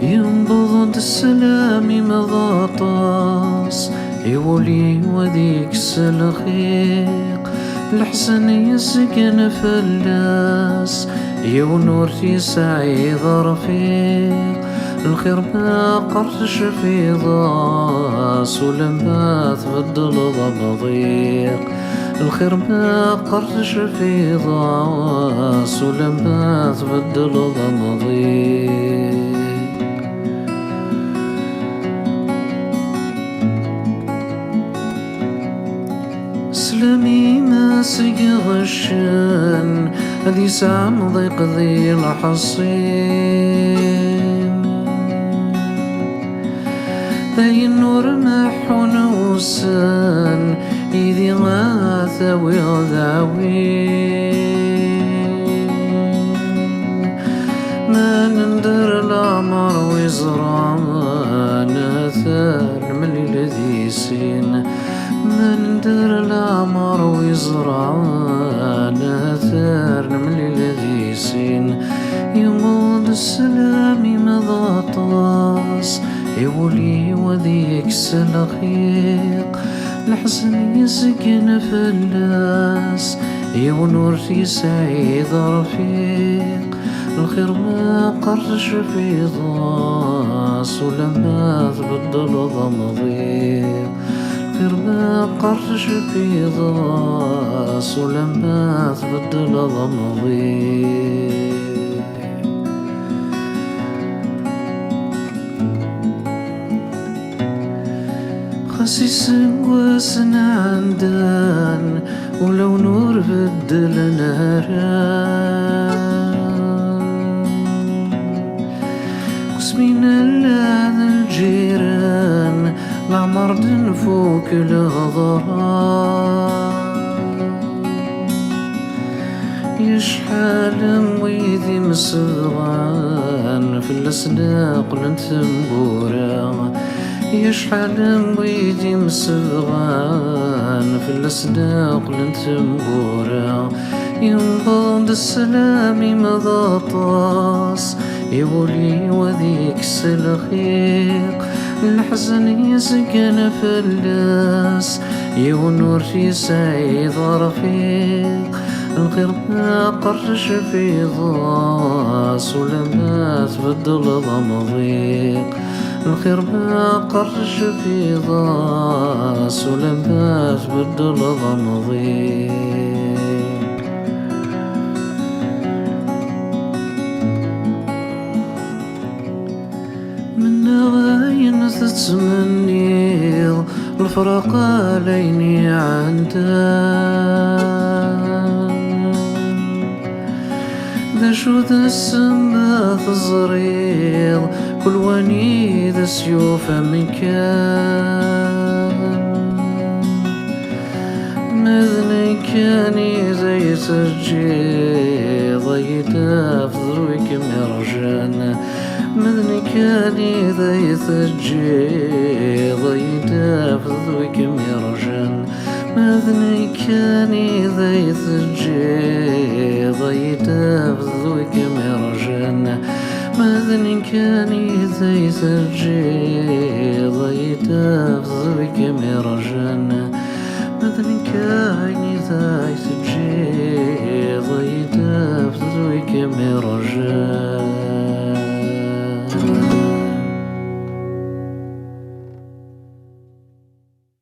ينبض السلام مضاطاس يولي وذيك الخيق الحسن يسكن فلاس يونور يسعيد رفيق الخير ما قرش في ضاس ولما تبدل ضمضيق الخير ما قرش في ضاس ولما تبدل ضمضيق سلامي ما سيغشن هذي سام ضيق ذي الحصين ذي النور محون وسن إذي غاثا وذاوين ما نندر الأمر وزران ثار من الذي سين ما ندر الأمر ويزرعان ثار من الذي سين يمض السلام مضاطاس يولي وذيك الخيق الحزن يسكن فلاس يونور يسعيد رفيق الخير ما قرش في ضاس ولما تبدل ضمضيق الخير ما قرش في ضاس ولما تبدل ضمضيق خسيس وسن عندان ولو نور بدل ناران قسمين هذا الجيران العمر نفوك الهضران يشحال مويدي مسغان في الأسناق لنتنبورا يشحال مويدي مسغان في الأسناق لنتنبورا ينبض السلام مضاطاس يولي وذيك الخيق الحزن يسكن فلاس يونور يسعيد رفيق الخير ما قرش في ضاس ولما تبدل ضمضيق الخير ما قرش في ضاس ولما تبدل ضمضيق من غاين تتمنيض الفراق عليني عندان ذا شو ذا السما تزريض كل وني ذا سيوف مكان مذني كاني زي سجي ضيدا في ذرويك مرجان مذني كاني ذي ثجي ضيدا في ذرويك مرجان مذني كاني ذي ثجي ضيدا في ذرويك مرجان مذني كاني ذي ثجي ضيدا في ذرويك مرجان مذني كاني ذي ثجي ضيدا في ذرويك مرجان